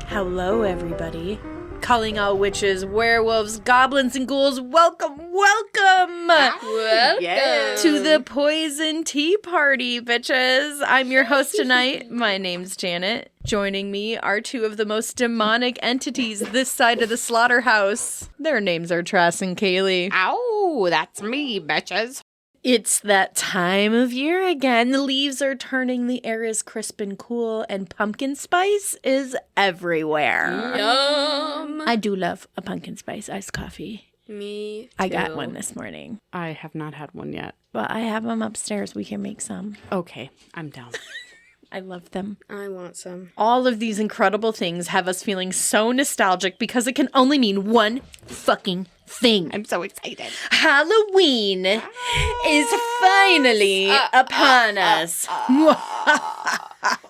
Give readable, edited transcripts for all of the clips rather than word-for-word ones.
Hello, everybody. Calling all witches, werewolves, goblins, and ghouls, welcome Welcome to the Poison Tea Party, bitches. I'm your host tonight. My name's Janet. Joining me are two of the most demonic entities this side of the slaughterhouse. Their names are Trass and Kaylee. Ow, that's me, bitches. It's that time of year again. The leaves are turning, the air is crisp and cool, and pumpkin spice is everywhere. Yum. I do love a pumpkin spice iced coffee. Me too. I got one this morning. I have not had one yet. But I have them upstairs. We can make some. Okay, I'm down. I love them. I want some. All of these incredible things have us feeling so nostalgic because it can only mean one fucking thing. I'm so excited. Halloween is finally upon us.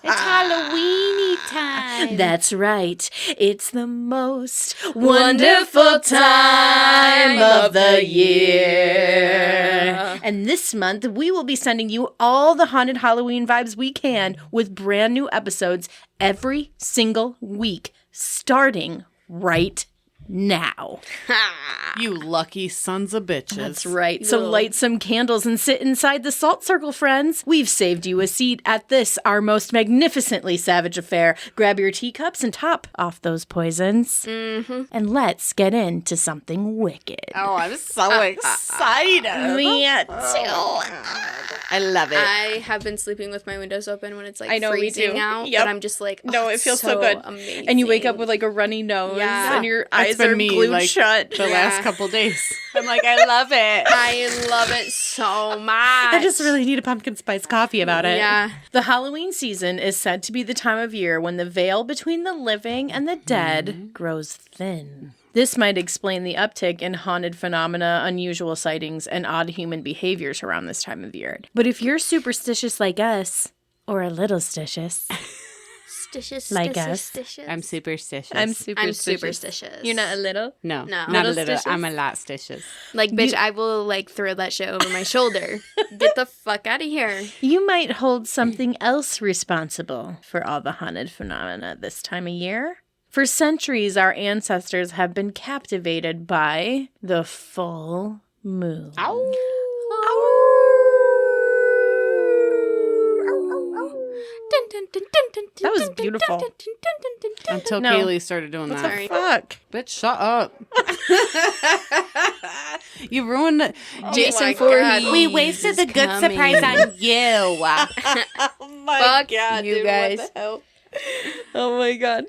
It's Halloweeny time. That's right. It's the most wonderful time of the year. And this month, we will be sending you all the haunted Halloween vibes we can with brand new episodes every single week, starting right now. You lucky sons of bitches. That's right. So light some candles and sit inside the salt circle, friends. We've saved you a seat at this, our most magnificently savage affair. Grab your teacups and top off those poisons. Mm-hmm. And let's get into something wicked. Oh, I'm so excited. Me too. I love it. I have been sleeping with my windows open when it's like freezing out. Yep. But I'm just like, No, it feels so good. Amazing. And you wake up with like a runny nose Yeah. and your That's eyes been are me, glued like, shut. the last couple days. I'm like, I love it. I love it so much. I just really need a pumpkin spice coffee about it. Yeah. The Halloween season is said to be the time of year when the veil between the living and the dead grows thin. This might explain the uptick in haunted phenomena, unusual sightings, and odd human behaviors around this time of year. But if you're superstitious like us, or a little stitious, like us. I'm superstitious. I'm superstitious. You're not a little? No, No. not a Little little. stitious? I'm a lot stitious. Like, bitch, I will like throw that shit over my shoulder. Get the fuck out of here. You might hold something else responsible for all the haunted phenomena this time of year. For centuries, our ancestors have been captivated by the full moon. Ow. That was beautiful. Until No. Kaylee started doing What that. the fuck? Bitch, shut up. You ruined it. Jason my Voorhees. God. We wasted the good coming. surprise on you. Oh my Fuck God, you dude, guys. What the hell? Oh my God.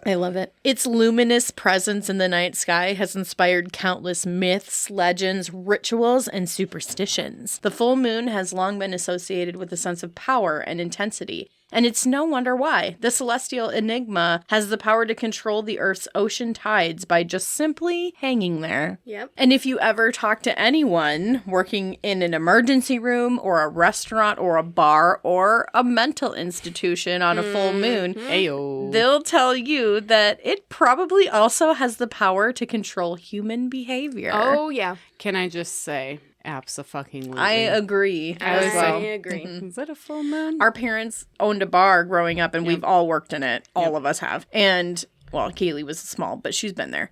I love it. Its luminous presence in the night sky has inspired countless myths, legends, rituals, and superstitions. The full moon has long been associated with a sense of power and intensity, and it's no wonder why. The celestial enigma has the power to control the Earth's ocean tides by just simply hanging there. Yep. And if you ever talk to anyone working in an emergency room or a restaurant or a bar or a mental institution on a full moon, Ayo. they'll tell you that it probably also has the power to control human behavior. Oh, yeah. Can I just say, abso-fucking-lutely. I agree as well. I agree. Is it a full moon? Our parents owned a bar growing up, and we've all worked in it. All of us have. And, well, Kaylee was small, but she's been there.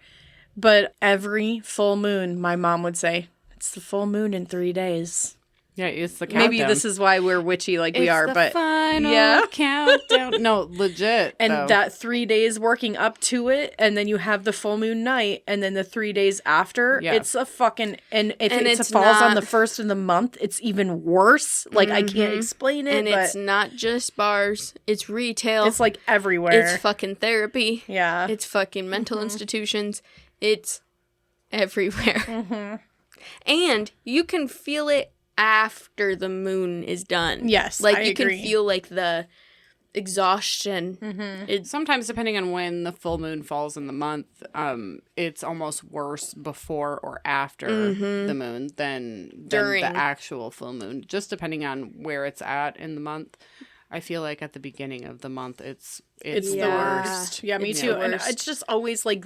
But every full moon, my mom would say, it's the full moon in 3 days. Yeah, it's the countdown. Maybe this is why we're witchy like we It's are, the but final yeah. countdown. No, legit. And though. that 3 days working up to it, and then you have the full moon night, and then the 3 days after, Yeah. it's a fucking, and if And it it's falls on not- the first of the month, it's even worse. Like, I can't explain it, And but it's not just bars. It's retail. it's like everywhere. It's fucking therapy. yeah. It's fucking mental institutions. It's everywhere. And you can feel it after the moon is done. Yes, like I you agree. can feel like the exhaustion. It's Sometimes, depending on when the full moon falls in the month, it's almost worse before or after the moon than During. the actual full moon. Just depending on where it's at in the month. I feel like at the beginning of the month, it's It's the Yeah. worst. Yeah, me It's too. the And worst. it's just always like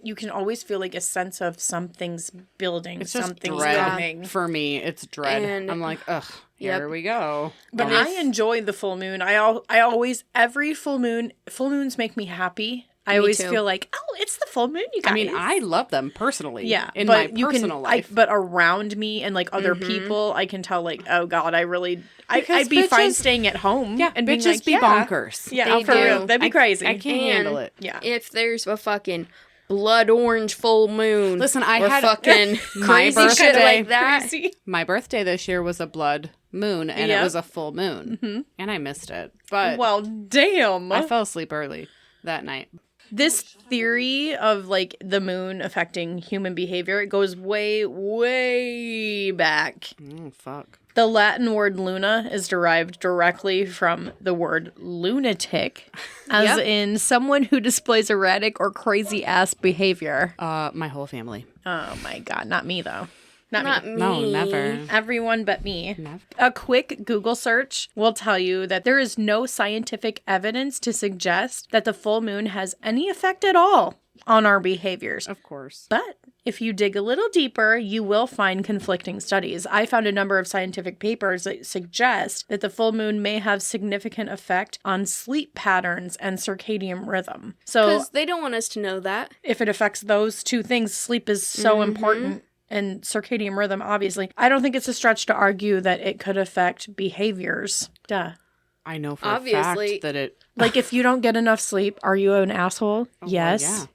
you can always feel like a sense of something's building, It's just something's dread. coming. For me, it's dread. And- I'm like, ugh, Yep. here we go. But Well, I enjoy the full moon. I always, every full moons make me happy. I always too. feel like, oh, it's the full moon, you guys. I mean, I love them personally. yeah, in but my you personal can, life. but around me and like other people, I can tell like, oh God, I'd Because be fine bitches- staying at home. yeah, and being bitches like, be yeah. bonkers. Yeah, They for do. real, that'd be crazy. I can't handle And- it. yeah, if there's a fucking blood orange full moon. Listen, I or had fucking my crazy shit birthday. like that. Crazy. My birthday this year was a blood moon, and Yeah. it was a full moon, and I missed it. But Well, damn. I fell asleep early that night. This theory of like the moon affecting human behavior, it goes way, way back. Oh, fuck. The Latin word luna is derived directly from the word lunatic, as Yep. in someone who displays erratic or crazy ass behavior. My whole family. Oh my God, not me though. Not Not me. me. No, never. Everyone but me. Never. A quick Google search will tell you that there is no scientific evidence to suggest that the full moon has any effect at all on our behaviors. Of course. But if you dig a little deeper, you will find conflicting studies. I found a number of scientific papers that suggest that the full moon may have significant effect on sleep patterns and circadian rhythm. So Because they don't want us to know that. if it affects those two things, sleep is so important. And circadian rhythm, obviously. I don't think it's a stretch to argue that it could affect behaviors. Duh. I know for a Obviously. fact that it. Like, if you don't get enough sleep, are you an asshole? Yes. Yeah.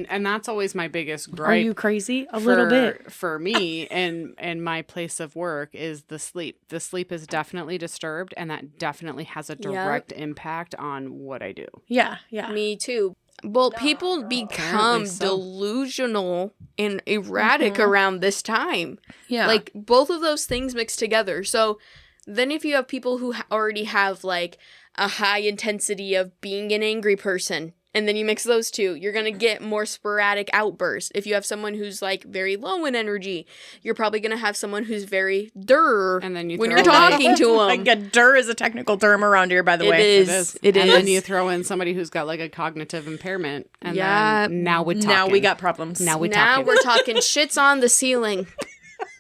And that's always my biggest gripe. Are you crazy? A little bit. For me and my place of work is the sleep. The sleep is definitely disturbed, and that definitely has a direct impact on what I do. Yeah, yeah. Me too. Well, people become so. delusional and erratic around this time. Yeah. Like, both of those things mixed together. So, then if you have people who already have, like, a high intensity of being an angry person, and then you mix those two, you're going to get more sporadic outbursts. If you have someone who's, like, very low in energy, you're probably going to have someone who's very And then you when throw you're in- talking to them. Like a DER is a technical term around here, by the way. It is. It and is. then you throw in somebody who's got like a cognitive impairment, and Yeah. then now we're talking. Now we got problems. Now we Now talking. we're talking shits on the ceiling.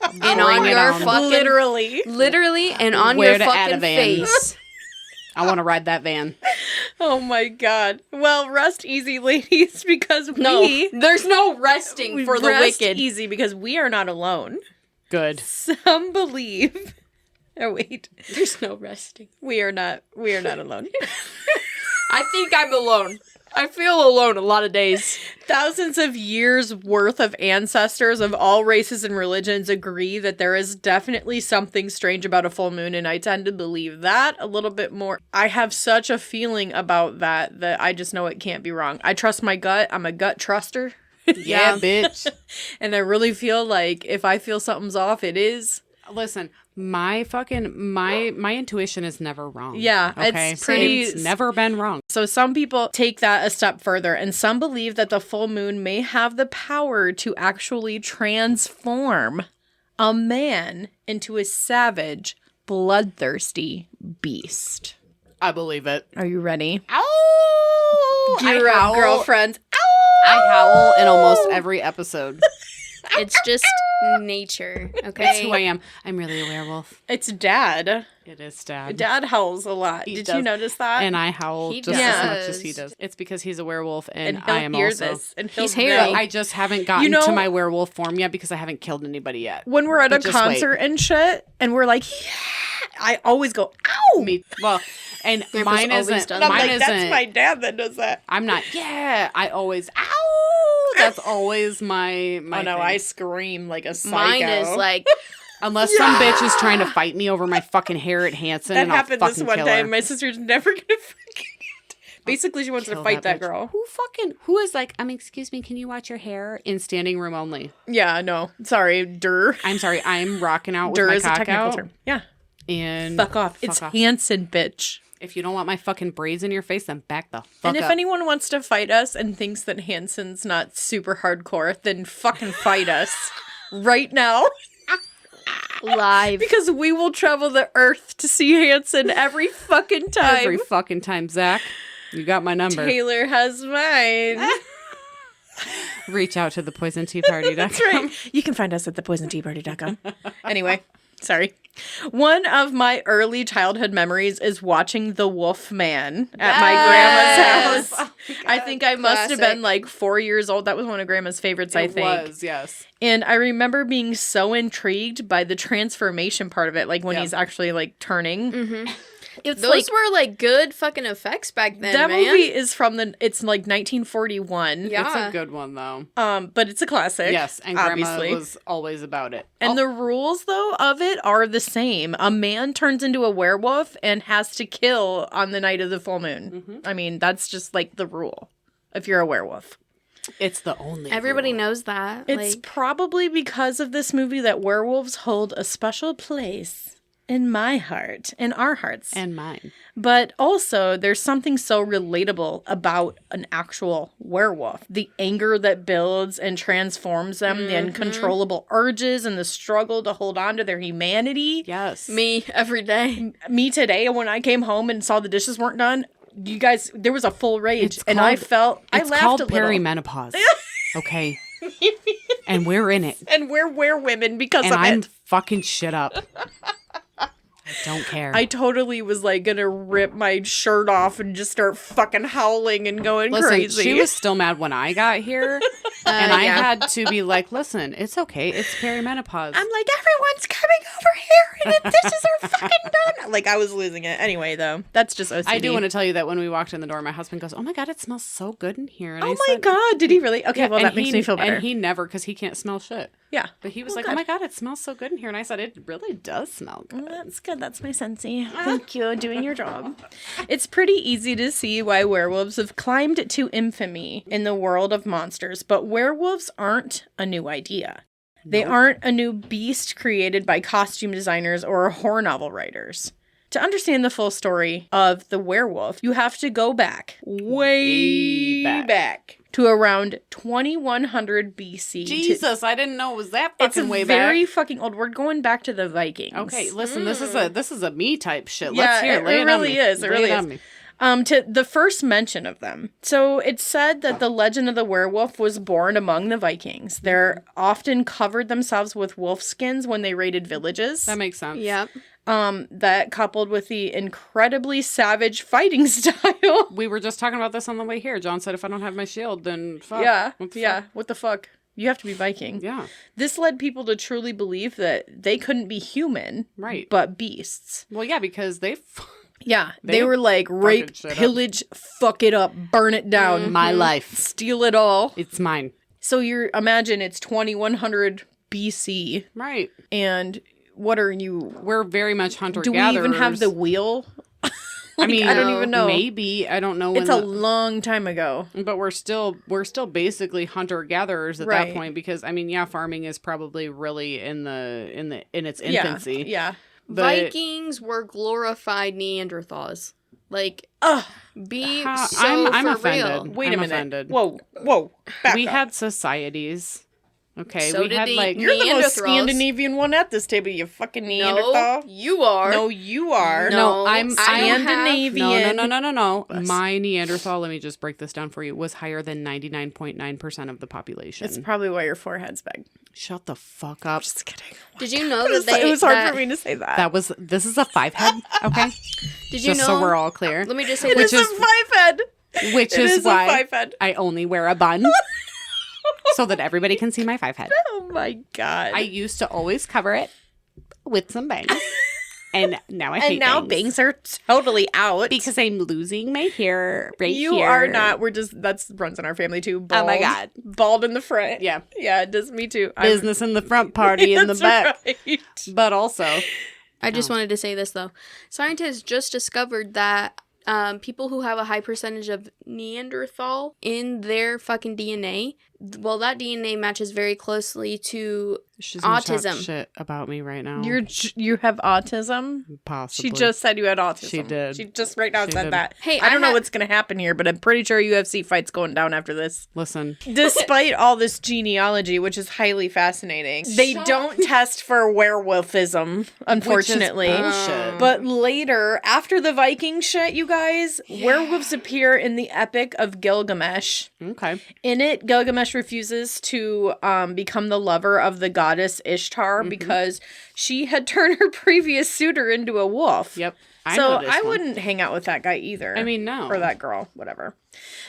And Bring on it your on. fucking... Literally. and on Where your to add a fucking van. face. I want to ride that van. Oh my God. Well, rest easy, ladies, because No, there's no resting for the rest wicked. easy because we are not alone. Good. Some believe. Oh wait, There's no resting. we are not alone. I think I'm alone. I feel alone a lot of days. Thousands of years worth of ancestors of all races and religions agree that there is definitely something strange about a full moon, and I tend to believe that a little bit more. I have such a feeling about that I just know it can't be wrong. I trust my gut. I'm a gut truster. Yeah, bitch. And I really feel like if I feel something's off, it is. Listen, my intuition is never wrong. Yeah, okay? it's pretty- It's never been wrong. So some people take that a step further, and some believe that the full moon may have the power to actually transform a man into a savage, bloodthirsty beast. I believe it. Are you ready? Ow! Gear I up, howl. girlfriends. I howl in almost every episode. It's just nature, okay? It's who I am. I'm really a werewolf. It's Dad. It is Dad. Dad howls a lot. He Did you does. notice that? And I howl He just as much does. as he does. It's because he's a werewolf, and and he'll I am hear also. this. And he'll He's know. hairy. I just haven't gotten You know- to my werewolf form yet because I haven't killed anybody yet. When we're at But a just wait. concert and shit, and we're like, yeah, I always go, ow! Me, well, and Grandpa's mine always isn't. done And I'm Mine like, isn't. that's my dad that does that. I'm not. Yeah, I always. Ow! That's always my. Oh no, thing. I scream like a psycho. Mine is like, Unless some bitch is trying to fight me over my fucking hair at Hanson, that and I'll happened this fucking one kill time. her. My sister's never gonna forget it Basically, she wants to Kill fight that bitch. girl. Who is like, excuse me, can you watch your hair? In standing room only. Yeah, no. Sorry, Dur. I'm sorry, I'm rocking out with Dur my is a cock technical out. term. Yeah. And Fuck off. It's Hanson, bitch. If you don't want my fucking braids in your face, then back the fuck And if up. anyone wants to fight us and thinks that Hanson's not super hardcore, then fucking fight us right now. Live. Because we will travel the earth to see Hanson every fucking time. Every fucking time, Zach. You got my number. Taylor has mine. Reach out to the poisonteaparty.com. That's right. You can find us at thepoisonteaparty.com. Anyway, sorry. One of my early childhood memories is watching The Wolf Man at my grandma's house. I think I must have been like 4 years old. That was one of grandma's favorites, I think. It was, yes. And I remember being so intrigued by the transformation part of it, like when he's actually like turning. Mm-hmm. It's Those were like good fucking effects back then, that man. movie is from it's like 1941. Yeah. It's a good one, though. But it's a classic. Yes, and obviously. Grandma was always about it. And the rules, though, of it are the same. A man turns into a werewolf and has to kill on the night of the full moon. Mm-hmm. I mean, that's just like the rule if you're a werewolf. It's the only Everybody rule. knows that. It's like, probably because of this movie that werewolves hold a special place in my heart, in our hearts. And mine. But also, there's something so relatable about an actual werewolf. The anger that builds and transforms them, the uncontrollable urges, and the struggle to hold on to their humanity. Yes. me every day. Me today, when I came home and saw the dishes weren't done, you guys, there was a full rage. It's and called- I felt, I It's laughed called a little. perimenopause. Okay. And we're in it. And we're women because And of I'm it. fucking shit up. I don't care. I totally was like gonna rip my shirt off and just start fucking howling and going Listen, crazy. she was still mad when I got here. And I yeah. had to be like, listen, it's okay. It's perimenopause. I'm like, everyone's coming over here and the dishes are fucking done. Like, I was losing it. Anyway, though, that's just OCD. I do want to tell you that when we walked in the door, my husband goes, oh my God, it smells so good in here. And Oh I my said, God, did he really? Okay, Yeah, well, and that makes me feel better. And he never, because he can't smell shit. Yeah. But he was Well, like, good. oh my God, it smells so good in here. And I said, it really does smell good. Well, that's good. That's my sensei. Thank you. Doing your job. It's pretty easy to see why werewolves have climbed to infamy in the world of monsters, but werewolves aren't a new idea. They aren't a new beast created by costume designers or horror novel writers. To understand the full story of the werewolf, you have to go back, way back, to around 2100 BC. Jesus, I didn't know it was that It's fucking way very back. fucking old. We're going back to the Vikings. Okay, listen, this is a me type shit. Yeah, Let's hear it Lay it really on me. is. It Lay really on is. me. To the first mention of them. So it's said that the legend of the werewolf was born among the Vikings. They're often covered themselves with wolf skins when they raided villages. That makes sense. Yep. That coupled with the incredibly savage fighting style. We were just talking about this on the way here. John said, if I don't have my shield, then fuck. Yeah, What the yeah. fuck? What the fuck? You have to be Viking. Yeah, This led people to truly believe that they couldn't be human, right. but beasts. Well, yeah, because they... Yeah, They they were like rape, shit up. pillage, fuck it up, burn it down, My life. steal it all. It's mine. So you imagine it's 2100 BC, Right. and what are you? We're very much Do hunter-gatherers. we even have the wheel? I mean, I don't even know. Maybe. I don't know when It's a long time ago. But we're still basically hunter-gatherers at Right. that point because, I mean, yeah, farming is probably really in its Yeah, infancy. yeah. But Vikings were glorified Neanderthals. Like, Ugh, be Ha- so I'm for offended. real. wait I'm a minute. offended. Whoa, back we up. had societies. Okay, So we did had the like You're the most Neanderthals. Scandinavian one at this table, you fucking Neanderthal. No, you are. No, you are. No, I'm I don't have- Scandinavian. No. Us. My Neanderthal, let me just break this down for you, was higher than 99.9% of the population. It's probably why your forehead's big. Shut the fuck up. Just kidding. Did you know that It was hard that- for me to say that. This is a 5-head, okay? Did you Just know? so we're all clear. Let me just say It this. is a 5-head. Which It is is a why 5-head. I only wear a bun. So that everybody can see my 5-head. Oh my god. I used to always cover it with some bangs. And now I hate and now bangs are totally out. because I'm losing my hair right you here. are not. We're just, that's runs in our family too. Bald. Oh my God. Bald in the front. Yeah. Yeah, it does me too. Business in the front, party in the That's back. right. But also, I just wanted to say this though. Scientists just discovered that people who have a high percentage of Neanderthal in their fucking DNA, well, that DNA matches very closely to She's gonna talk autism. shit about me right now. You have autism? Possibly. She just said you had autism. She did. She just right now She said did. that. Hey, I don't know ha- what's going to happen here, but I'm pretty sure UFC fight's going down after this. Listen. Despite all this genealogy, which is highly fascinating, they don't test for werewolfism, unfortunately. Which is bullshit. But later, after the Viking shit, you guys, werewolves appear in the Epic of Gilgamesh. Okay. In it, Gilgamesh refuses to become the lover of the goddess Ishtar because she had turned her previous suitor into a wolf. Yep. So know this I one. wouldn't hang out with that guy either. I mean, no. Or that girl, whatever.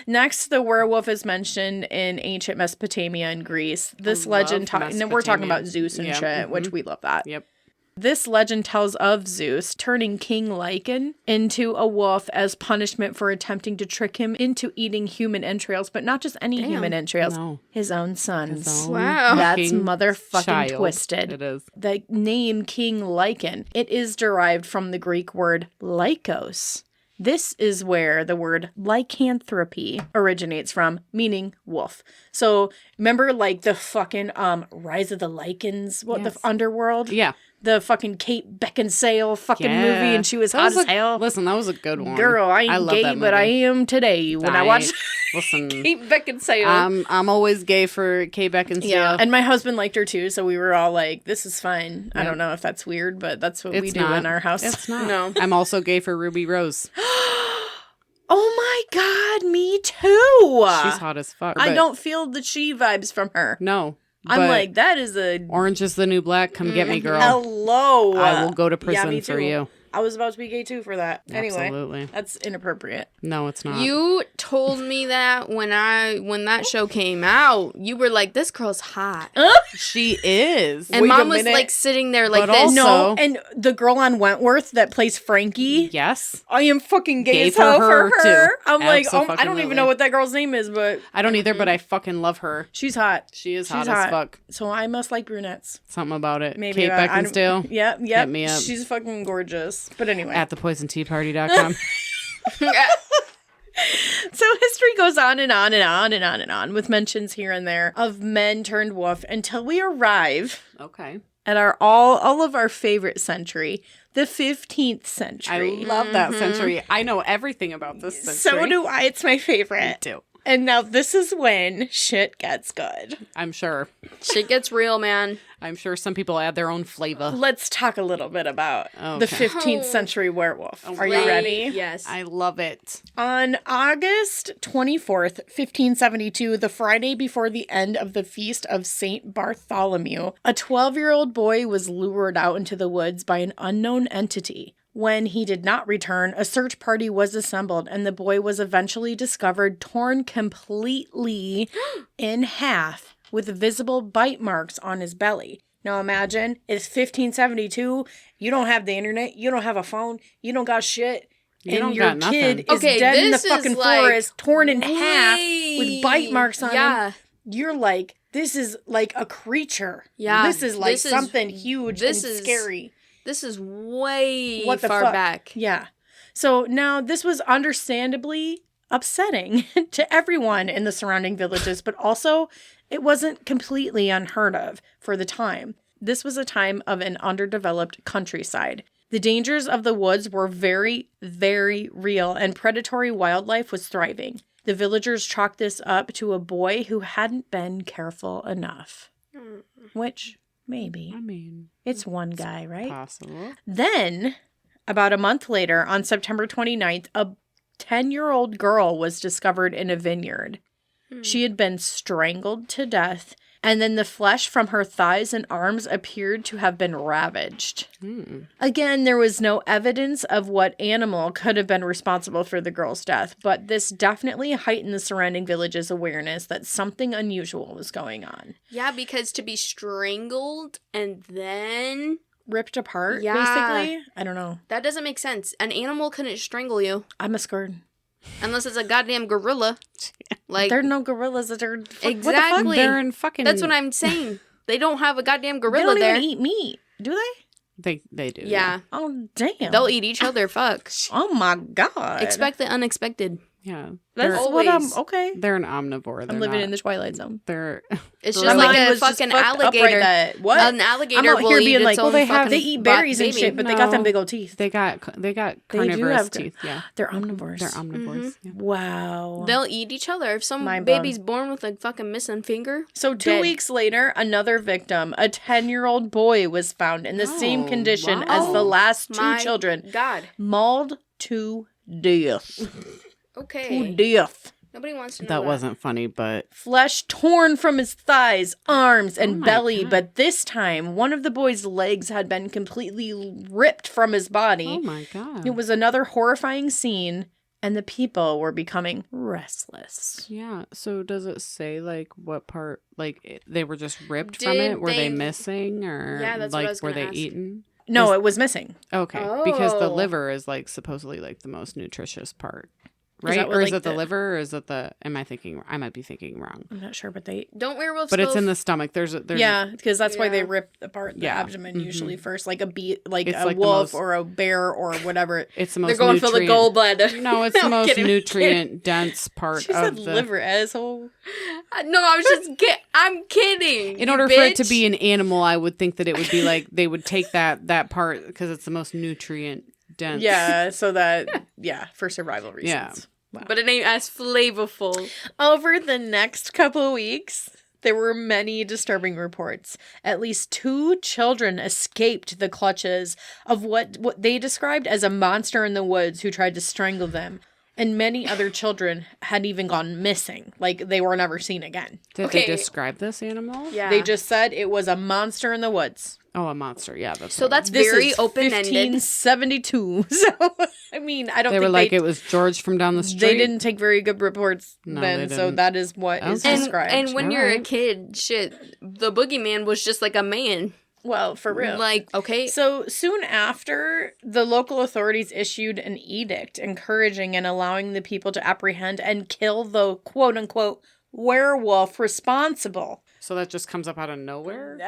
Next, the werewolf is mentioned in ancient Mesopotamia and Greece. This legend, and then we're talking about Zeus and Yeah, shit, which we love that. Yep. This legend tells of Zeus turning King Lycan into a wolf as punishment for attempting to trick him into eating human entrails, but not just any human entrails, No. his own sons. His own Wow. That's fucking motherfucking child. twisted. It is. The name King Lycan, it is derived from the Greek word lycos. This is where the word lycanthropy originates from, meaning wolf. So remember like the fucking Rise of the Lycans, the underworld? Yeah. The fucking Kate Beckinsale fucking Yeah. movie, and she was That hot was as hell. Listen, that was a good one. Girl, I ain't love gay, that but I movie. am today when I watch Listen, Kate Beckinsale. I'm always gay for Kate Beckinsale. Yeah, and my husband liked her too, so we were all like, "This is fine." I Yep. don't know if that's weird, but that's what we It's do not. in our house. It's not. No. I'm also gay for Ruby Rose. Oh my god, me too. She's hot as fuck. I but don't feel the she vibes from her. No. I'm but like, that is a Orange is the New Black. Come get me, girl. hello. I will go to Yeah, prison me for too. you. I was about to be gay too for that. Anyway, Absolutely. that's inappropriate. No, it's not. You told me that when that show came out, you were like, "This girl's hot," She is. and Wait a Mom was minute. like sitting there like But this. also- No, and the girl on Wentworth that plays Frankie. Yes. I am fucking gay, Gay as hell for for her, her. too. I'm like, I don't Abso-fucking-lutely. even know what that girl's name is, but I don't either, but I fucking love her. she's hot. She is She's hot, hot. as fuck. So I must like brunettes. Something about it. Maybe Kate I don't- Beckinsale Yep. Hit me up. She's fucking gorgeous. But anyway, at thepoisonteaparty.com. so history goes on and on and on and on and on with mentions here and there of men turned wolf until we arrive Okay. at our all of our favorite century, the 15th century. I love that century. I know everything about this century. So do I. It's my favorite. too. And now this is when shit gets good. I'm sure. Shit gets real, man. I'm sure some people add their own flavor. Let's talk a little bit about the Okay. 15th century werewolf. Are you Like, ready? Yes. I love it. On August 24th, 1572, the Friday before the end of the feast of St. Bartholomew, a 12-year-old boy was lured out into the woods by an unknown entity. When he did not return, a search party was assembled, and the boy was eventually discovered torn completely in half with visible bite marks on his belly. Now imagine, it's 1572, you don't have the internet, you don't have a phone, you don't got shit, You and don't your got nothing. kid is Okay, dead in the this is fucking like forest, torn in half with bite marks on him. Yeah. You're like, this is like a creature. Yeah, This is like this is- something huge this and is- scary. This is way What the far fuck? back. Yeah. So now this was understandably upsetting to everyone in the surrounding villages, but also it wasn't completely unheard of for the time. This was a time of an underdeveloped countryside. The dangers of the woods were very, very real, and predatory wildlife was thriving. The villagers chalked this up to a boy who hadn't been careful enough. Which, maybe. I mean, It's one guy, right? possible. Then, about a month later, on September 29th, a 10-year-old girl was discovered in a vineyard. She had been strangled to death, and then the flesh from her thighs and arms appeared to have been ravaged. Again, there was no evidence of what animal could have been responsible for the girl's death, but this definitely heightened the surrounding village's awareness that something unusual was going on. Yeah, because to be strangled and then Ripped apart, Yeah. basically? I don't know. that doesn't make sense. An animal couldn't strangle you I'm scared. unless it's a goddamn gorilla. Like There are no gorillas that are... What the fuck? Exactly. They're in fucking. that's what I'm saying. They don't have a goddamn They gorilla don't there. even eat meat, do they? They do. Yeah. Oh, damn. They'll eat each other. Fuck. Oh, my God. Expect the unexpected. Yeah. That's They're, what I'm... always- Okay. they're an omnivore. I'm They're living not- in the Twilight Zone. They're It's My just like mind a was just fucking fucked up right alligator. that- What? An I'm alligator out will here eat being its like, own they have- fucking they eat berries and baby. shit, but they got them No. big old teeth. they got They do carnivorous have teeth. Yeah. They're omnivores. They're omnivores. Yeah. Wow. They'll eat each other. If some Mind blown. baby's born with a fucking missing finger, So 2 dead. weeks later, another victim, a 10-year-old boy, was found in the same Oh, condition wow. as the last two my children, God. mauled to death. To Okay. death. Nobody wants to know That wasn't funny, but Flesh torn from his thighs, arms, and my belly, God. but this time, one of the boy's legs had been completely ripped from his body. oh my God. It was another horrifying scene, and the people were becoming restless. Yeah. So does it say like what part? Like they were just ripped from Did it? Were they they- missing, or Yeah, that's what I like was were gonna they ask. eaten? No, it was missing. Okay, because the Oh. liver is like supposedly like the most nutritious part, Is right? that what, Or is like, it the the- liver, or is it the? Am I thinking? I might be thinking wrong. I'm not sure, but they... Don't werewolves But it's go in the stomach. There's Yeah, because that's why they Yeah. rip apart the Yeah. abdomen Mhm. usually first, like like It's a like the wolf most- or a bear or whatever. It's the most. They're going for the nutrient- gallbladder. No, it's the I'm most kidding. nutrient dense part She of said the. liver, asshole. No, I was just I'm kidding. In you order for it to bitch. be an animal, I would think that it would be like they would take that part because it's the most nutrient dense. Yeah, so that, for survival reasons. Yeah. Wow. But it ain't as flavorful. Over the next couple weeks, there were many disturbing reports. At least 2 children escaped the clutches of what they described as a monster in the woods who tried to strangle them. And many other children had even gone missing. Like, they were never seen again. Did Okay. they describe this animal? Yeah. They just said it was a monster in the woods. Oh, a monster. Yeah, that's. So what- that's This very is open-ended. 1572. So, I mean, I don't They think were like it was George from down the street. they didn't take very good reports No, then, they so didn't. that is what is Okay. described. And when you're a Alright. kid, shit, the boogeyman was just like a man. well, for real. Like, okay. So soon after, the local authorities issued an edict encouraging and allowing the people to apprehend and kill the quote-unquote werewolf responsible. So that just comes up out of nowhere.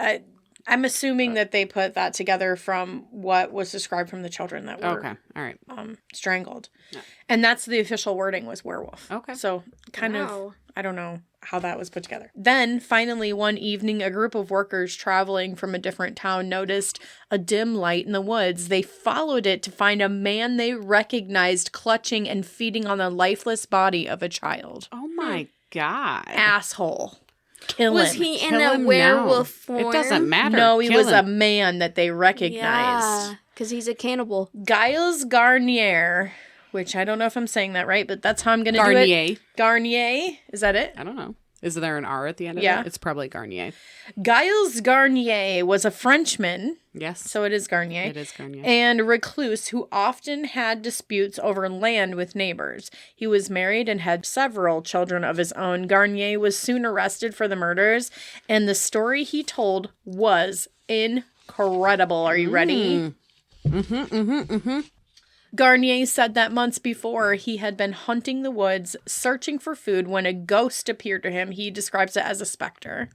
I'm assuming that they put that together from what was described from the children that were Okay. All right. strangled. Yeah. And that's the official wording was werewolf. Okay. So kind of, Wow. I don't know how that was put together. Then finally one evening, a group of workers traveling from a different town noticed a dim light in the woods. They followed it to find a man they recognized clutching and feeding on the lifeless body of a child. Oh my God. Asshole. Kill Was him. he in Kill a him werewolf now. form? It doesn't matter. No, he Kill was a him. man that they recognized. Yeah, because he's a cannibal. Giles Garnier, which I don't know if I'm saying that right, but that's how I'm going to do it. Garnier. Garnier. Is that it? I don't know. Is there an R at the end of Yeah. it? It's probably Garnier. Giles Garnier was a Frenchman, Yes. so it is Garnier, It is Garnier. and recluse who often had disputes over land with neighbors. He was married and had several children of his own. Garnier was soon arrested for the murders, and the story he told was incredible. Are you ready? Garnier said that months before he had been hunting the woods, searching for food when a ghost appeared to him. He describes it as a specter.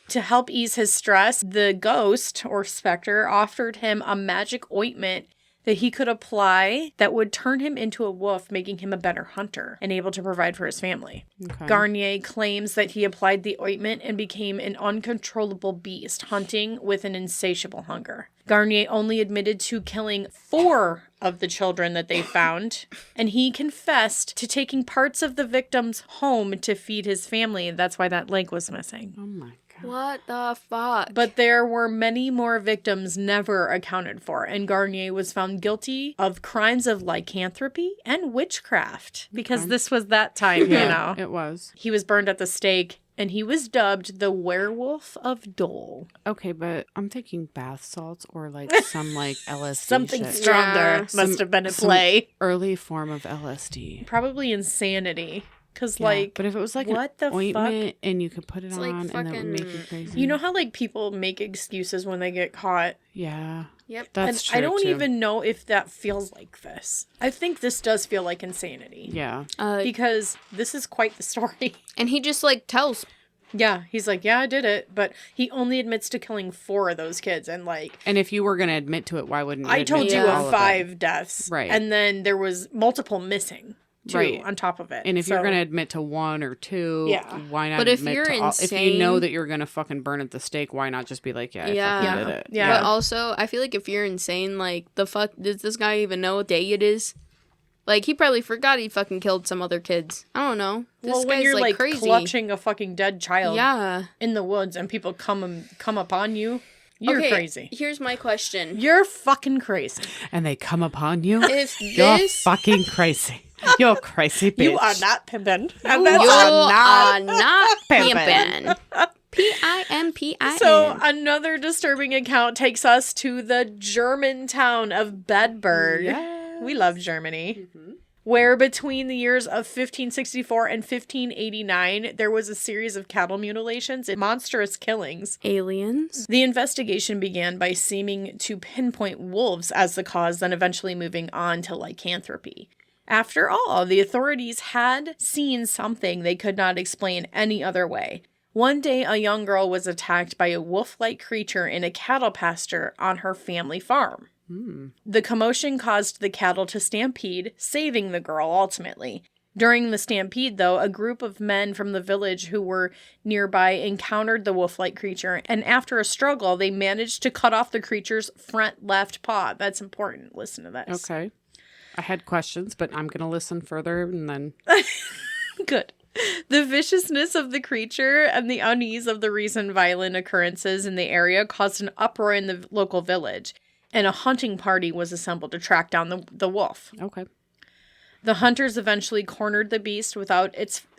To help ease his stress, the ghost or specter offered him a magic ointment that he could apply that would turn him into a wolf, making him a better hunter and able to provide for his family. Okay. Garnier claims that he applied the ointment and became an uncontrollable beast, hunting with an insatiable hunger. Garnier only admitted to killing 4 of the children that they found, and he confessed to taking parts of the victim's home to feed his family. That's why that leg was missing. Oh my God. What the fuck? But there were many more victims never accounted for, and Garnier was found guilty of crimes of lycanthropy and witchcraft because this was that time, you know. It was. He was burned at the stake, and he was dubbed the Werewolf of Dole. Okay, but I'm thinking bath salts or like some like LSD. Something shit. stronger Yeah. must Some- have been at some play. Early form of LSD. Probably insanity. Because, Yeah, like, but if it was like what an the ointment and you could put it It's on like and that would make you fucking- crazy. you know how, like, people make excuses when they get caught? Yeah. Yep. That's And true. I don't too. even know if that feels like this. I think this does feel like insanity. Yeah. Because this is quite the story. And he just like tells Yeah, he's like, yeah, I did it, but he only admits to killing 4 of those kids, and like, And if you were going to admit to it, why wouldn't you I admit told to you all of of 5 deaths, Right. And then there was multiple missing too Right. on top of it. And if you're So- going to admit to 1 or 2, Yeah. why not But if admit you're to all? If you know insane- that you're going to fucking burn at the stake, why not just be like, yeah, I Yeah. fucking Yeah. did it. Yeah. But also, I feel like if you're insane, like, the fuck, does this guy even know what day it is? Like, he probably forgot he fucking killed some other kids. I don't know. This well, when guy's, you're like crazy. clutching a fucking dead child Yeah. in the woods and people come upon you, you're Okay, crazy. Here's my question. You're fucking crazy. And they come upon you. If You're this... fucking crazy. You're crazy bitch. You are not pimping. And You that's are not not pimpin'. pimpin'. Pimpin. So another disturbing account takes us to the German town of Bedburg. Yes. We love Germany. Where between the years of 1564 and 1589, there was a series of cattle mutilations and monstrous killings. Aliens. The investigation began by seeming to pinpoint wolves as the cause, then eventually moving on to lycanthropy. After all, the authorities had seen something they could not explain any other way. One day, a young girl was attacked by a wolf-like creature in a cattle pasture on her family farm. The commotion caused the cattle to stampede, saving the girl ultimately. During the stampede, though, a group of men from the village who were nearby encountered the wolf-like creature, and after a struggle, they managed to cut off the creature's front left paw. That's important. Listen to this. Okay. I had questions, but I'm going to listen further and then... Good. The viciousness of the creature and the unease of the recent violent occurrences in the area caused an uproar in the local village, and a hunting party was assembled to track down the wolf. Okay. The hunters eventually cornered the beast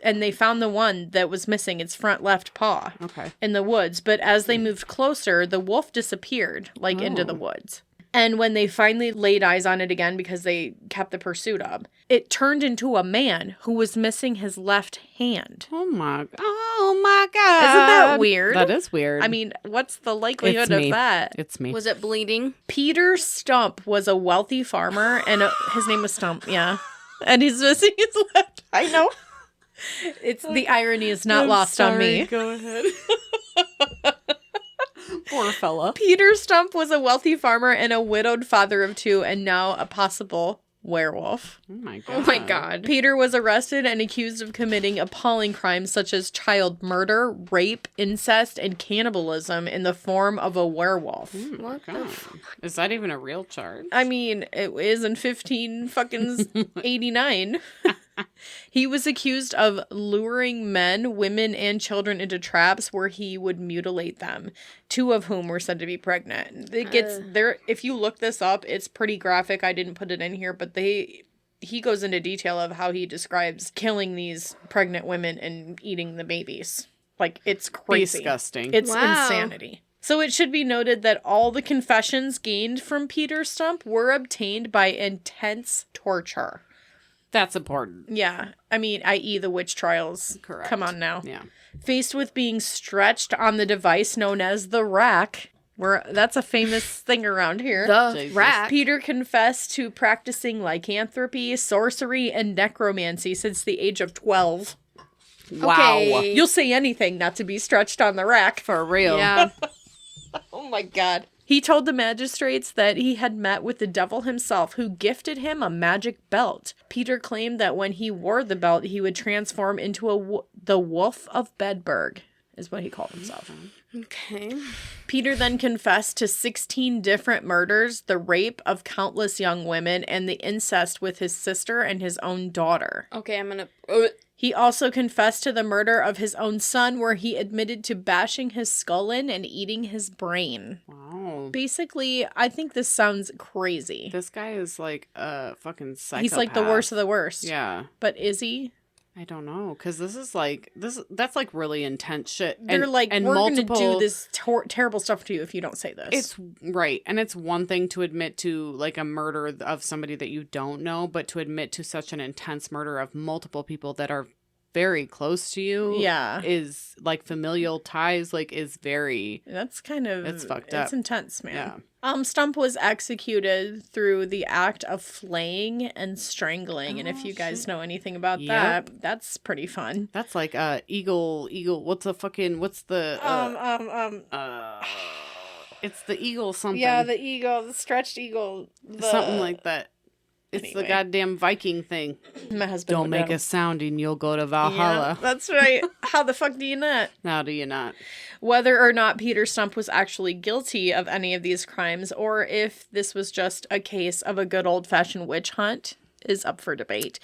and they found the one that was missing its front left paw Okay. in the woods. But as they moved closer, the wolf disappeared, into the woods. And when they finally laid eyes on it again, because they kept the pursuit up, it turned into a man who was missing his left hand. Oh my God. Isn't that weird? That is weird. I mean, what's the likelihood It's me. of that? It's me. Was it bleeding? Peter Stump was a wealthy farmer, and his name was Stump, yeah. And he's missing his left. I know. It's the irony is not lost on me. Go ahead. Poor fella. Peter Stump was a wealthy farmer and a widowed father of 2, and now a possible werewolf. Oh my God. Oh my god. Peter was arrested and accused of committing appalling crimes such as child murder, rape, incest, and cannibalism in the form of a werewolf. What the Is that even a real charge? I mean, it is in 1589. He was accused of luring men, women, and children into traps where he would mutilate them, 2 of whom were said to be pregnant. It gets there. If you look this up, it's pretty graphic. I didn't put it in here, but he goes into detail of how he describes killing these pregnant women and eating the babies. Like, it's crazy. Disgusting. It's Wow. insanity. So it should be noted that all the confessions gained from Peter Stump were obtained by intense torture. That's important. Yeah. I mean, i.e. the witch trials. Correct. Come on now. Yeah. Faced with being stretched on the device known as the rack, that's a famous thing around here. The Jesus. rack. Peter confessed to practicing lycanthropy, sorcery, and necromancy since the age of 12. Wow. Okay. You'll say anything not to be stretched on the rack. For real. Yeah. Oh my god. He told the magistrates that he had met with the devil himself, who gifted him a magic belt. Peter claimed that when he wore the belt, he would transform into the Wolf of Bedburg, is what he called himself. Okay. Peter then confessed to 16 different murders, the rape of countless young women, and the incest with his sister and his own daughter. Okay, I'm gonna... He also confessed to the murder of his own son, where he admitted to bashing his skull in and eating his brain. Wow. Basically, I think this sounds crazy. This guy is like a fucking psychopath. He's like the worst of the worst. Yeah. But is he? I don't know, because that's like really intense shit. They're like, and we're going to do this terrible stuff to you if you don't say this. It's right. And it's one thing to admit to like a murder of somebody that you don't know, but to admit to such an intense murder of multiple people that are very close to you. Yeah. Is like familial ties, like is very. That's kind of. It's fucked up. It's intense, man. Yeah. Stump was executed through the act of flaying and strangling, and if you guys know anything about that, that's pretty fun. That's like eagle. What's the? It's the eagle something. Yeah, the eagle, the stretched eagle, something like that. It's Anyway. the goddamn Viking thing. My husband Don't would make know. a sound and you'll go to Yeah, Valhalla. that's right. How the fuck do you not? How do you not? Whether or not Peter Stump was actually guilty of any of these crimes, or if this was just a case of a good old-fashioned witch hunt, is up for debate.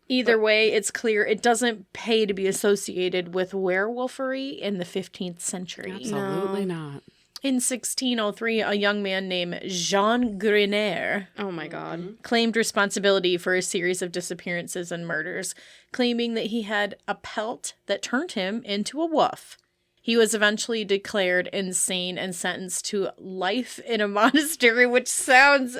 Either way, it's clear it doesn't pay to be associated with werewolfery in the 15th century. Absolutely not. In 1603, a young man named Jean Grenier Oh my god. claimed responsibility for a series of disappearances and murders, claiming that he had a pelt that turned him into a wolf. He was eventually declared insane and sentenced to life in a monastery, which sounds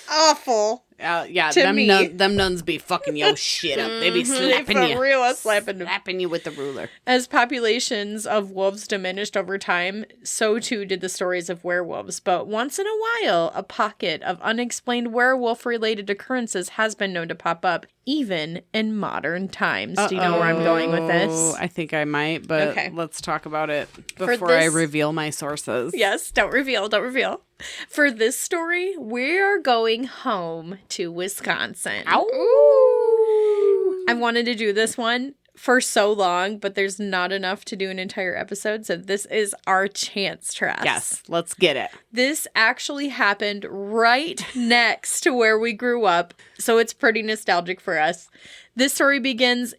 awful. Yeah, To me. them nuns be fucking your shit up. They be slapping For you. real, slapping him. Slapping you with the ruler. As populations of wolves diminished over time, so too did the stories of werewolves. But once in a while, a pocket of unexplained werewolf-related occurrences has been known to pop up, even in modern times. Do you know where I'm going with this? I think I might, but Okay. let's talk about it For before I this- reveal my sources. Yes, don't reveal. For this story, we are going home to Wisconsin. I wanted to do this one for so long, but there's not enough to do an entire episode, so this is our chance, Tress. Yes, let's get it. This actually happened right next to where we grew up, so it's pretty nostalgic for us. This story begins,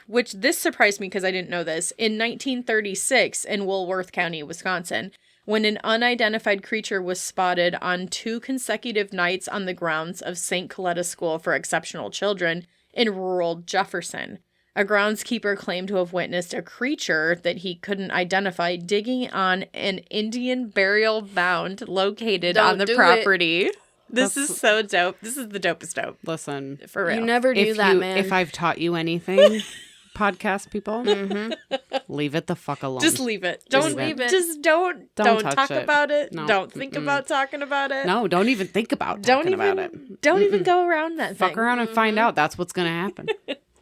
which this surprised me because I didn't know this, in 1936 in Woolworth County, Wisconsin, when an unidentified creature was spotted on 2 consecutive nights on the grounds of St. Coletta School for Exceptional Children in rural Jefferson. A groundskeeper claimed to have witnessed a creature that he couldn't identify digging on an Indian burial mound located on the property. This is so dope. This is the dopest dope. Listen, For real. You never do that, man. If I've taught you anything, podcast people, leave it the fuck alone. Just leave it. Just leave it. Just don't Don't talk touch it. about it. No. Don't think about talking about it. No, don't even think about Don't talking even about it. Don't even go around that Fuck thing. around and find out. That's what's gonna happen.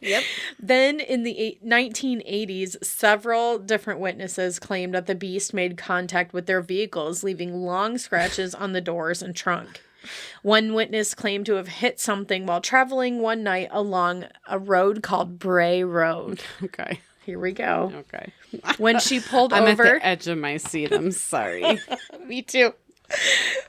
Yep. Then in the 1980s, several different witnesses claimed that the beast made contact with their vehicles, leaving long scratches on the doors and trunk. One witness claimed to have hit something while traveling one night along a road called Bray Road. Okay. Here we go. Okay. When she pulled I'm over... at the edge of my seat. I'm sorry. Me too.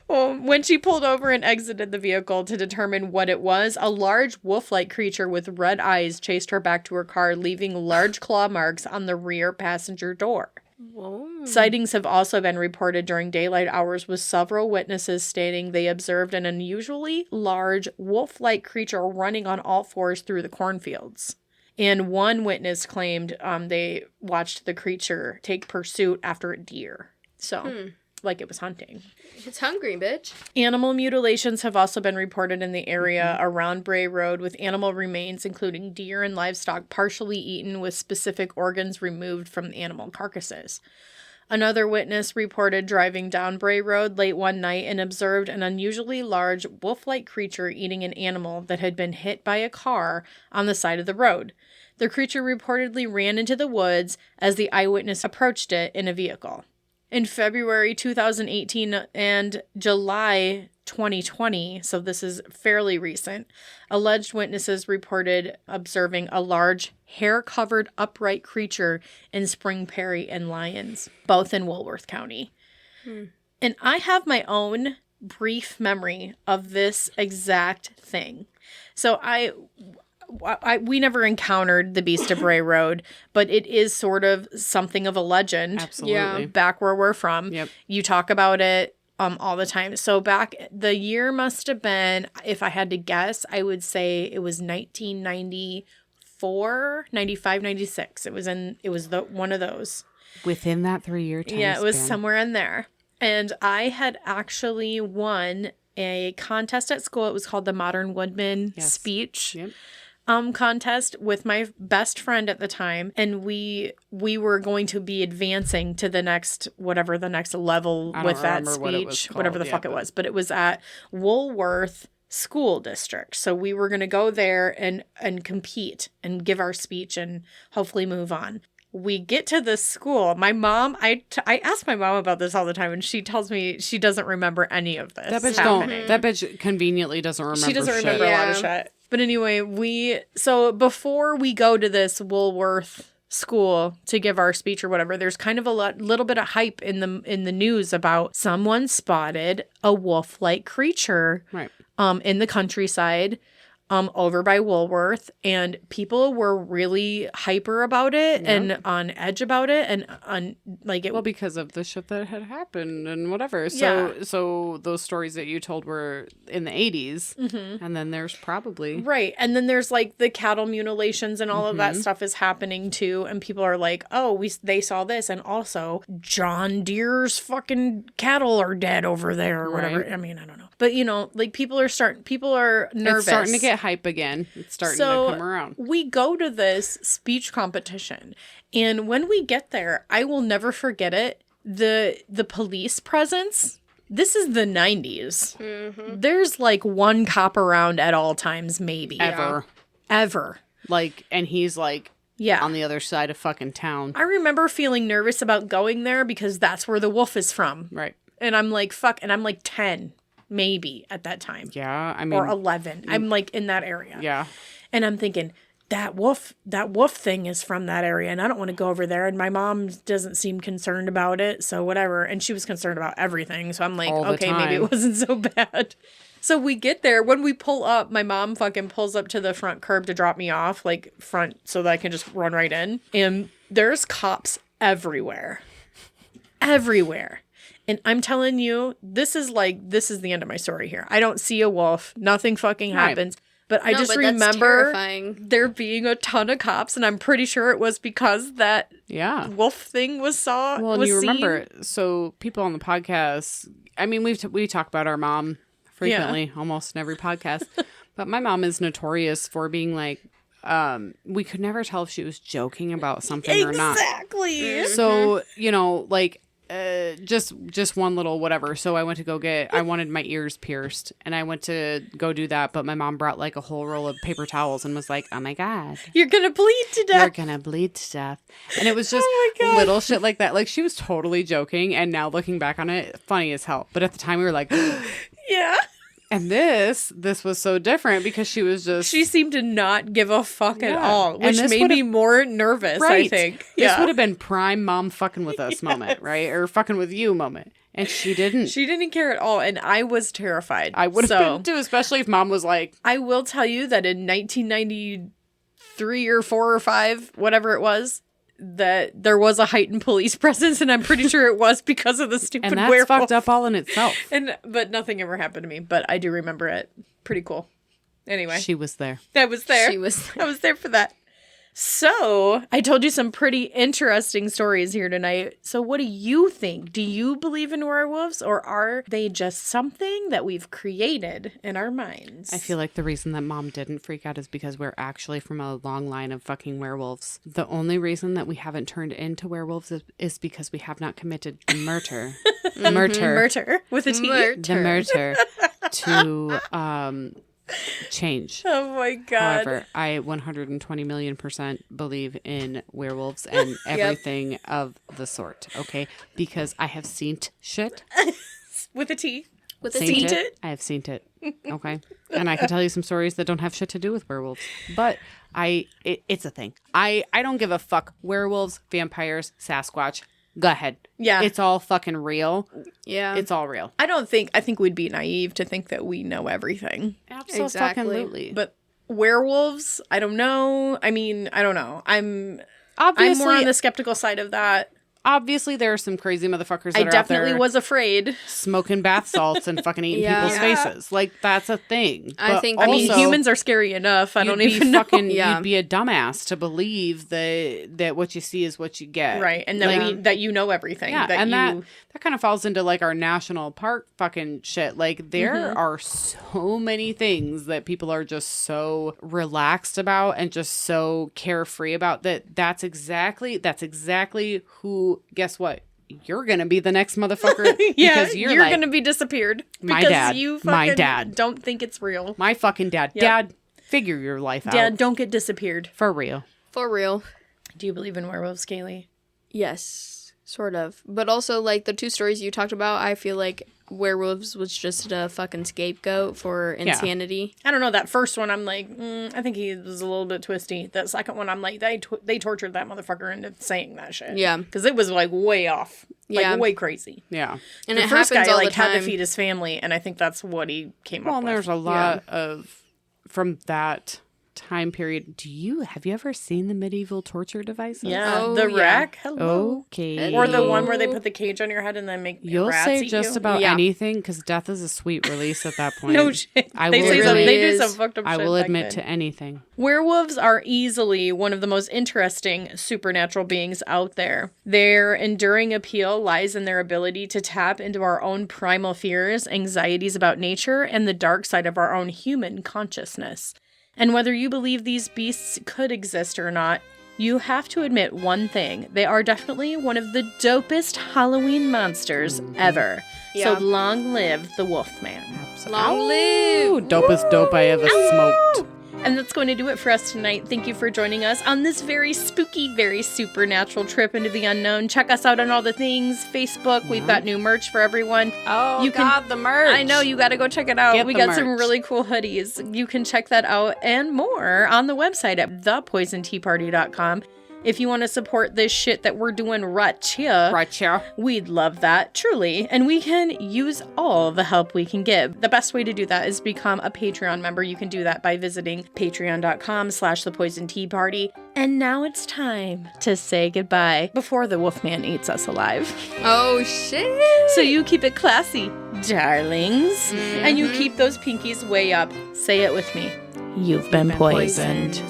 Well, when she pulled over and exited the vehicle to determine what it was, a large wolf-like creature with red eyes chased her back to her car, leaving large claw marks on the rear passenger door. Whoa. Sightings have also been reported during daylight hours, with several witnesses stating they observed an unusually large wolf-like creature running on all fours through the cornfields. And one witness claimed they watched the creature take pursuit after a deer. So, like it was hunting. It's hungry, bitch. Animal mutilations have also been reported in the area around Bray Road, with animal remains, including deer and livestock, partially eaten with specific organs removed from the animal carcasses. Another witness reported driving down Bray Road late one night and observed an unusually large wolf-like creature eating an animal that had been hit by a car on the side of the road. The creature reportedly ran into the woods as the eyewitness approached it in a vehicle. In February 2018 and July 2020, so this is fairly recent, alleged witnesses reported observing a large, hair-covered upright creature in Spring Prairie and Lyons, both in Woolworth County. And I have my own brief memory of this exact thing. So we never encountered the Beast of Bray Road, but it is sort of something of a legend. Absolutely. Yeah. Back where we're from. Yep. You talk about it all the time. So back, the year must have been, if I had to guess, I would say it was 1994, 95, 96. It was one of those. Within that 3-year time Yeah, it was span. somewhere in there. And I had actually won a contest at school. It was called the Modern Woodman Yes. Speech. Yep. contest with my best friend at the time, and we were going to be advancing to the next level with that speech, whatever the fuck it was. But it was at Woolworth School District. So we were going to go there and compete and give our speech and hopefully move on. We get to this school. My mom, I ask my mom about this all the time, and she tells me she doesn't remember any of this. That bitch conveniently doesn't remember. She doesn't remember a lot of shit. But anyway, so before we go to this Woolworth school to give our speech or whatever, there's kind of a little bit of hype in the news about someone spotted a wolf-like creature, right, in the countryside, over by Woolworth, and people were really hyper about it and on edge about it, and on like it. Well, because of the shit that had happened and whatever. So those stories that you told were in the 80s, and then there's probably right, and then there's like the cattle mutilations and all of that stuff is happening too, and people are like, oh, they saw this, and also John Deere's fucking cattle are dead over there or whatever. I mean, I don't know, but like people are nervous. It's starting to get hype again. It's starting to come around. We go to this speech competition, and when we get there, I will never forget it. The police presence. This is the 90s. There's like one cop around at all times, maybe ever. Like, and he's like, on the other side of fucking town. I remember feeling nervous about going there because that's where the wolf is from. Right. And I'm like, fuck. And I'm like 10. Maybe at that time. Yeah, I mean, or 11. I'm like in that area. Yeah. And I'm thinking, that wolf thing is from that area, and I don't want to go over there. And my mom doesn't seem concerned about it, so whatever. And she was concerned about everything. So I'm like, okay, maybe it wasn't so bad. So we get there. When we pull up, my mom fucking pulls up to the front curb to drop me off, like front, so that I can just run right in. And there's cops everywhere. Everywhere. And I'm telling you, this is the end of my story here. I don't see a wolf. Nothing fucking happens. But I just remember there being a ton of cops, and I'm pretty sure it was because that wolf thing was seen. Well, and you remember, so people on the podcast, I mean, we talk about our mom frequently, almost in every podcast. But my mom is notorious for being like, we could never tell if she was joking about something or not. Exactly. So, like, just one little whatever. So I went to I wanted my ears pierced, and I went to go do that, but my mom brought like a whole roll of paper towels and was like, oh my God, you're gonna bleed to death. You're gonna bleed to death. And it was just little shit like that. Like, she was totally joking, and now looking back on it, funny as hell. But at the time we were like, yeah. And this was so different because she seemed to not give a fuck at all, which made me more nervous, I think. This would have been prime mom fucking with us moment, right? Or fucking with you moment. And she didn't. She didn't care at all, and I was terrified. I would have been too, especially if mom was like... I will tell you that in 1993 or 4 or 5, whatever it was, that there was a heightened police presence, and I'm pretty sure it was because of the stupid werewolf. And that's fucked up all in itself. But nothing ever happened to me, but I do remember it. Pretty cool. Anyway. She was there. I was there. She was there. I was there for that. So, I told you some pretty interesting stories here tonight. So, what do you think? Do you believe in werewolves, or are they just something that we've created in our minds? I feel like the reason that mom didn't freak out is because we're actually from a long line of fucking werewolves. The only reason that we haven't turned into werewolves is because we have not committed the murder. Murder with a T. The murder to change. Oh my God. However, I 120 million% believe in werewolves and everything of the sort, okay? Because I have seen shit. With a T. With a T. I have seen it, okay? And I can tell you some stories that don't have shit to do with werewolves. But it's a thing. I don't give a fuck. Werewolves, vampires, Sasquatch. Go ahead. Yeah. It's all fucking real. Yeah. It's all real. I think we'd be naive to think that we know everything. Absolutely. But werewolves, I don't know. I mean, I don't know. I'm Obviously, more on the skeptical side of that. obviously there are some crazy motherfuckers that I are definitely out there was afraid. smoking bath salts and fucking eating Yeah. people's faces. Like, that's a thing. I But think- I mean, also, humans are scary enough. I don't you'd be even know. fucking, Yeah. You'd be a dumbass to believe that what you see is what you get. Right, and that that you know everything. Yeah, that and you that kind of falls into like our national park fucking shit. Like, there are so many things that people are just so relaxed about and just so carefree about that's exactly who, guess what? You're gonna be the next motherfucker. yeah, because you're you're like, gonna be disappeared My because dad. you My fucking dad. don't think it's real. my fucking dad. Yep. Dad, figure your life out. Dad, don't get disappeared. For real. For real. Do you believe in werewolves, Kaylee? Yes, sort of. But also, like, the 2 stories you talked about, I feel like werewolves was just a fucking scapegoat for insanity. I don't know. That first one, I'm like, I think he was a little bit twisty. That second one, I'm like, they tortured that motherfucker into saying that shit. Yeah. Because it was like way off. Like Yeah. way crazy. Yeah. And The it first happens guy all like the time. had to feed his family, and I think that's what he came Well, up and with. there's a lot of from that time period. Have you ever seen the medieval torture devices? Yeah, Oh, the yeah. rack. Hello. Okay. Or the one where they put the cage on your head and then make You'll rats say eat just you. about Yeah. anything because death is a sweet release at that point. No shit. I they will say admit- some, they do is. some fucked up I shit will back admit then. to anything. Werewolves are easily one of the most interesting supernatural beings out there. Their enduring appeal lies in their ability to tap into our own primal fears, anxieties about nature, and the dark side of our own human consciousness. And whether you believe these beasts could exist or not, you have to admit one thing. They are definitely one of the dopest Halloween monsters ever. Yeah. So long live the Wolfman. Long live! Dopest dope I ever smoked. And that's going to do it for us tonight. Thank you for joining us on this very spooky, very supernatural trip into the unknown. Check us out on all the things. Facebook, we've got new merch for everyone. Oh, You can- the merch. I know, you got to go check it out. Get We the got some merch. really cool hoodies. You can check that out and more on the website at thepoisonteaparty.com. If you want to support this shit that we're doing right here, Right here. we'd love that, truly. And we can use all the help we can give. The best way to do that is become a Patreon member. You can do that by visiting patreon.com/thepoisonteaparty. And now it's time to say goodbye before the Wolfman eats us alive. Oh, shit! So you keep it classy, darlings. And you keep those pinkies way up. Say it with me. You've been poisoned.